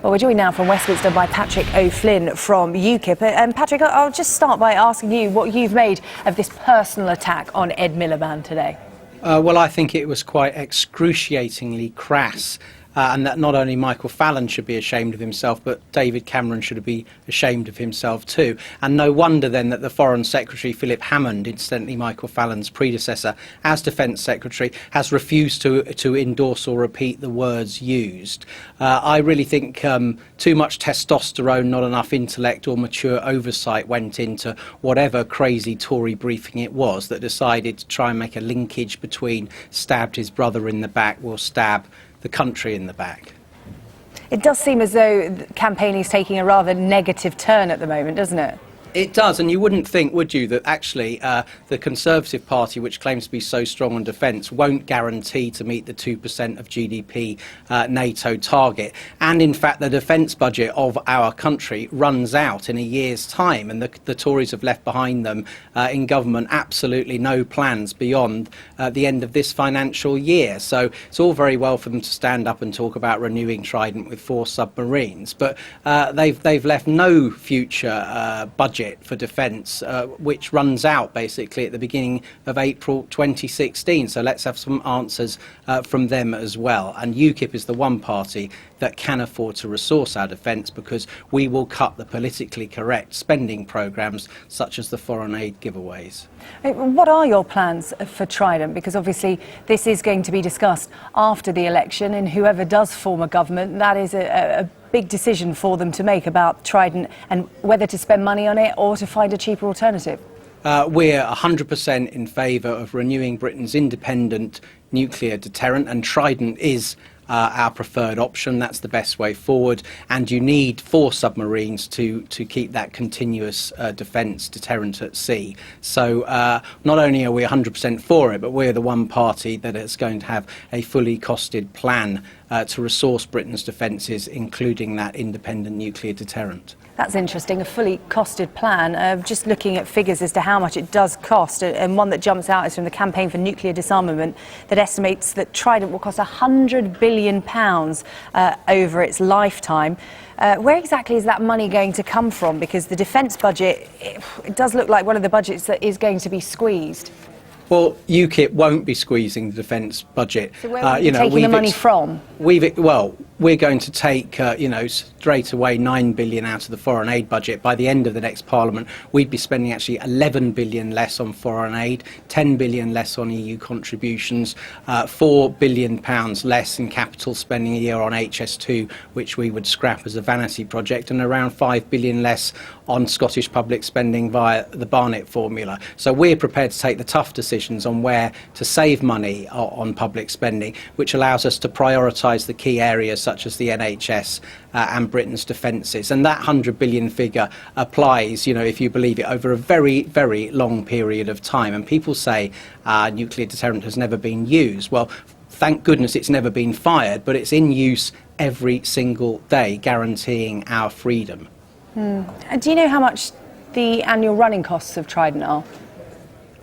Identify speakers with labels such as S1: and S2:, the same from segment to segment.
S1: Well, we're joined now from Westminster by Patrick O'Flynn from UKIP. And Patrick, I'll just start by asking you what you've made of this personal attack on Ed Miliband today.
S2: Well, I think it was quite excruciatingly crass. And that not only Michael Fallon should be ashamed of himself, but David Cameron should be ashamed of himself too. And no wonder then that the Foreign Secretary, Philip Hammond, incidentally Michael Fallon's predecessor as Defence Secretary, has refused to endorse or repeat the words used. I really think too much testosterone, not enough intellect or mature oversight went into whatever crazy Tory briefing it was that decided to try and make a linkage between stabbed his brother in the back will stab the country in the back.
S1: It does seem as though the campaigning is taking a rather negative turn at the moment, doesn't it?
S2: It does, and you wouldn't think, would you, that actually the Conservative Party, which claims to be so strong on defence, won't guarantee to meet the 2% of GDP NATO target. And in fact, the defence budget of our country runs out in a year's time, and the Tories have left behind them in government absolutely no plans beyond the end of this financial year. So it's all very well for them to stand up and talk about renewing Trident with 4 submarines, but they've left no future budget for defence, which runs out basically at the beginning of April 2016. So let's have some answers from them as well. And UKIP is the one party that can afford to resource our defence, because we will cut the politically correct spending programmes such as the foreign aid giveaways.
S1: What are your plans for Trident? Because obviously this is going to be discussed after the election, and whoever does form a government, that is a big decision for them to make about Trident and whether to spend money on it or to find a cheaper alternative.
S2: We're 100% in favour of renewing Britain's independent nuclear deterrent, and Trident is our preferred option. That's the best way forward, and you need 4 submarines to keep that continuous defence deterrent at sea. So not only are we 100% for it, but we're the one party that is going to have a fully costed plan to resource Britain's defences, including that independent nuclear deterrent.
S1: That's interesting, a fully costed plan. Just looking at figures as to how much it does cost, and one that jumps out is from the Campaign for Nuclear Disarmament that estimates that Trident will cost £100 billion over its lifetime. Where exactly is that money going to come from? Because the defence budget, it does look like one of the budgets that is going to be squeezed.
S2: Well, UKIP won't be squeezing the defence budget.
S1: So where are you taking the money from?
S2: We're going to take, straight away £9 billion out of the foreign aid budget. By the end of the next Parliament, we'd be spending actually £11 billion less on foreign aid, £10 billion less on EU contributions, £4 billion less in capital spending a year on HS2, which we would scrap as a vanity project, and around £5 billion less on Scottish public spending via the Barnett formula. So we're prepared to take the tough decisions on where to save money on public spending, which allows us to prioritise the key areas such as the NHS and Britain's defences. And that £100 billion figure applies, if you believe it, over a very, very long period of time. And people say nuclear deterrent has never been used. Well, thank goodness it's never been fired, but it's in use every single day, guaranteeing our freedom.
S1: And do you know how much the annual running costs of Trident are?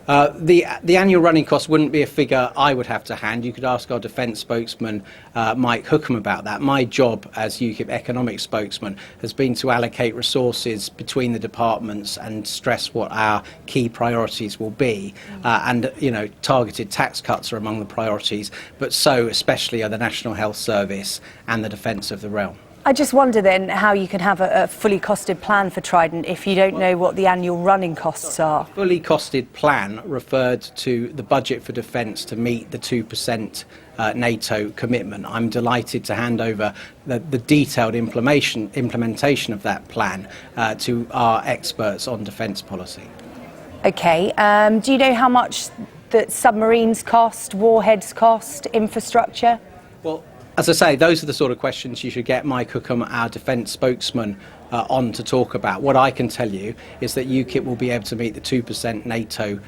S2: The annual running cost wouldn't be a figure I would have to hand. You could ask our defence spokesman, Mike Hookham, about that. My job as UKIP economic spokesman has been to allocate resources between the departments and stress what our key priorities will be. And targeted tax cuts are among the priorities, but so especially are the National Health Service and the defence of the realm.
S1: I just wonder then how you can have a fully costed plan for Trident if you don't know what the annual running costs are.
S2: A fully costed plan referred to the budget for defence to meet the 2% NATO commitment. I'm delighted to hand over the detailed implementation of that plan to our experts on defence policy.
S1: OK. Do you know how much that submarines cost, warheads cost, infrastructure?
S2: Well, as I say, those are the sort of questions you should get Mike Hookham, our defence spokesman, on to talk about. What I can tell you is that UKIP will be able to meet the 2% NATO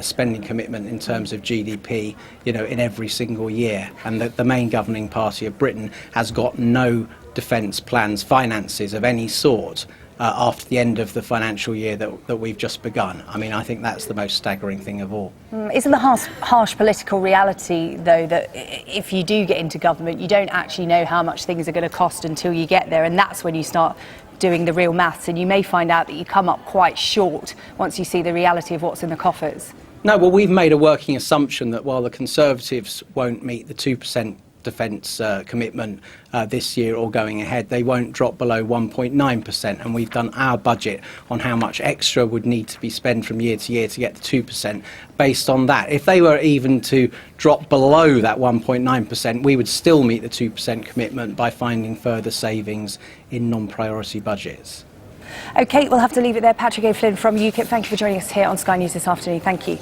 S2: spending commitment in terms of GDP, in every single year, and that the main governing party of Britain has got no defence plans, finances of any sort after the end of the financial year that we've just begun. I mean, I think that's the most staggering thing of all.
S1: Isn't the harsh political reality, though, that if you do get into government, you don't actually know how much things are going to cost until you get there, and that's when you start doing the real maths, and you may find out that you come up quite short once you see the reality of what's in the coffers?
S2: No, well, we've made a working assumption that while the Conservatives won't meet the 2% defence commitment this year or going ahead, they won't drop below 1.9%, and we've done our budget on how much extra would need to be spent from year to year to get to 2% based on that. If they were even to drop below that 1.9%, we would still meet the 2% commitment by finding further savings in non-priority budgets.
S1: OK, we'll have to leave it there. Patrick O'Flynn from UKIP, thank you for joining us here on Sky News this afternoon. Thank you.